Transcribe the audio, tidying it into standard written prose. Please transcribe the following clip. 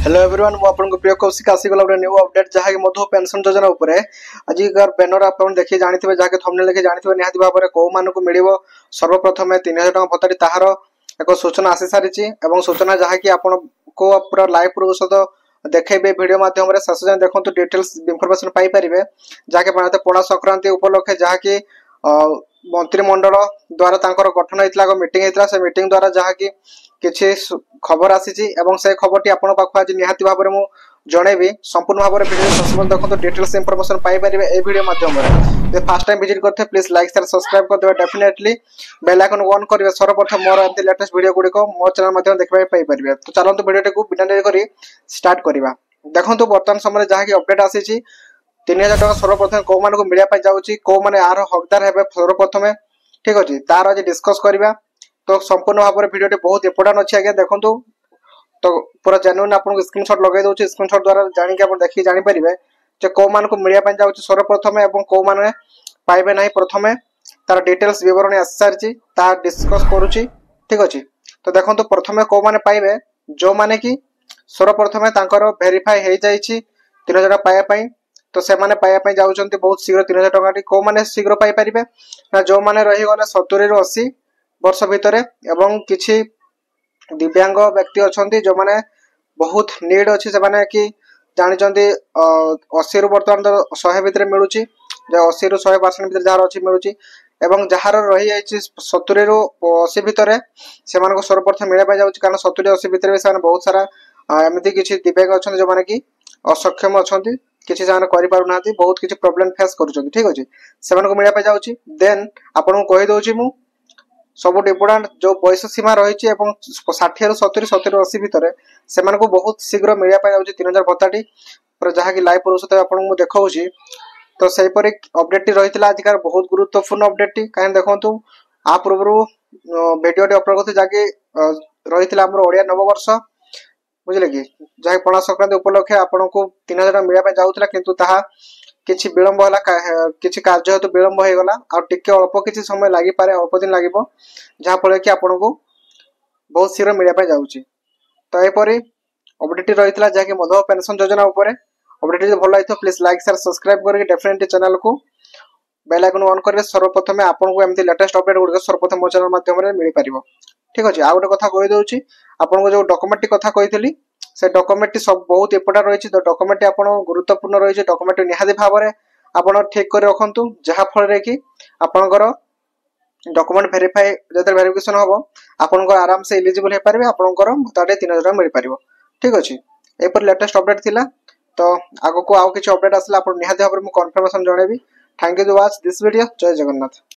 Hello everyone मु आपन को प्रिय कौशिक आसीगला गोटे न्यू अपडेट जहाँ मधु पेंशन योजना उपरे आजिकार बैनर आप देखिए जानिथिबे जहाँ थंबनेल देखि जानिथिबे निहाती भाबरे को मानकु मिलिबो सर्वप्रथम 3000 टका भत्ताटी ताहार एक सूचना आसी सारिछि एवं सूचना जहाँ कि आपन को पूरा लाइव प्रोसेस देखेबे वीडियो माध्यम रे शेष जाय देखंतु डिटेल्स इंफॉर्मेशन पाई परिबे जहाँ के पड़ा संक्रांति उपलक्षे जहाँ कि मंत्रिमंडल द्वारा तांकर गठन होइतला मीटिंग होइतला से मीटिंग द्वारा जहाँ कि किछि खबर आसी एवं से खबरटी आपण पाखु आज निहाती भाबरे मु जणेबी संपूर्ण भाबरे वीडियो संपूर्ण देखंतु डिटेल्स इंफॉर्मेशन पाई परिबे ए वीडियो माध्यम रे जे फर्स्ट टाइम विजिट करथे प्लीज लाइक शेयर सब्सक्राइब कर देबे डेफिनेटली बेल आइकन ऑन करिवे सर्वप्रथम मोर एते लेटेस्ट वीडियो गुडी को मो चैनल माध्यम देखबा पाई परिबे तो चलंतु वीडियो को बिना देरी करी स्टार्ट करिबा देखंतु वर्तमान समय जहाँ कि अपडेट आसी 3000 टका सर्वप्रथम को मान को मिलिया पाई जाउची को माने आर हकदार हेबे सर्वप्रथम ठीक अछि तार आज डिस्कस करिबा तो संपूर्ण भाव में वीडियो बहुत इंपोर्टेंट अच्छी आगे देखो तो पूरा जेन्युइन आपको स्क्रीनशॉट लगे दूसरी स्क्रीनशॉट द्वारा जानिक आप देखिए जानी पारिबे जे को मान को मिलिया पाई जाउची सर्वप्रथम एवं को माने पाइबे नाही प्रथमे तार डिटेल्स विवरण आसी सारची ता डिस्कस करूची ठीक अछि तो देखंतु प्रथमे को माने पाइबे जो माने कि सर्वप्रथम तांकर वेरीफाई हे जाईची 3000 पाया पाई तो से माने पाया पाई जाउचंती बहुत शीघ्र 3000 टका को माने शीघ्र पाई परिबे ना जो माने रही गले 70 रु 80 वर्ष भितर एवं किछि दिव्यांग व्यक्ति अछंती जो माने बहुत नीड अछि से माने कि जानि चंती 80 रु वर्तमान 100 भितर मिलुची जे 80 रु 100% भितर जहार अछि मिलुची एवं जहार रही जाइछि 70 रु 80 भितर से मानको सर्वप्रथम मिले पाई जाउची कारण 70 80 भितर से माने बहुत सारा एमिति किछि दिव्यांग अछंती जो माने कि असक्षम अछंती किछि जाने करि पारु नाथि बहुत किछि प्रॉब्लम फेस करूछंती ठीक अछि से मानको मिले पाई जाउची देन आपन को कहि दोची मु सब इम्पोर्टेंट जो बयस सीमा रही 60 रु 70 70 रु 80 भितर से बहुत शीघ्र मिलिया पाई जाउची 3000 भत्ताटी पर जहाँ कि लाइव प्रोसेस आपन को देखाउची तो सही पर अपडेट टी रहितला अधिकार बहुत गुरुत्वपूर्ण अपडेट टी काहे देखंतु आ पूर्व वीडियो टी अपलोड करते जाके रहितला हमर ओडिया नववर्ष बुझले कि जहाँ पणा संक्रांति उपलक्षे आपन को 3000 मिलिया पाई जाउतला किंतु ताहा किछि विलंब होला किछि कार्य हेतु विलंब हो गला आ टिके अल्प किछि समय लागि पारे अल्प दिन लागिबो जहाँ फल कि आपन को बहुत शीघ्र मिलिया पाई जाउची तो ए परी अपडेट रहितला जहाँ कि मधु पेंशन योजना ऊपर अपडेट जे भल लागितो प्लीज लाइक शेयर सब्सक्राइब करके डेफिनेटली चैनल को बेल आइकन ऑन करबे सर्वप्रथम आपन को एमती लेटेस्ट अपडेट गुड सर्वप्रथम मो चैनल माध्यम रे मिली परिबो ठीक अछि आ गोटे कथा कहि दोउची आपन को जो डॉक्यूमेंट कथा कहितली से डॉक्यूमेंट सब बहुत इंपोर्टेंट रही तो डॉक्यूमेंट आपन गुरुत्वपूर्ण रही डॉक्यूमेंट निहाती भाव में आपन ठीक कर रखंतु जहाँ फल कि आपनकर डॉक्यूमेंट वेरीफाई जते वेरिफिकेशन होबो आपनकर आराम से एलिजिबल हे पारबे आपनकर भत्ताटे 3000 टका मिल पारिबो ठीक अछि ए पर लेटेस्ट अपडेट थिला तो आगो को आउ किछ अपडेट आसला आपन निहाती भाव में मु कंफर्मेशन जणेबी thank you to watch this video जय जगन्नाथ।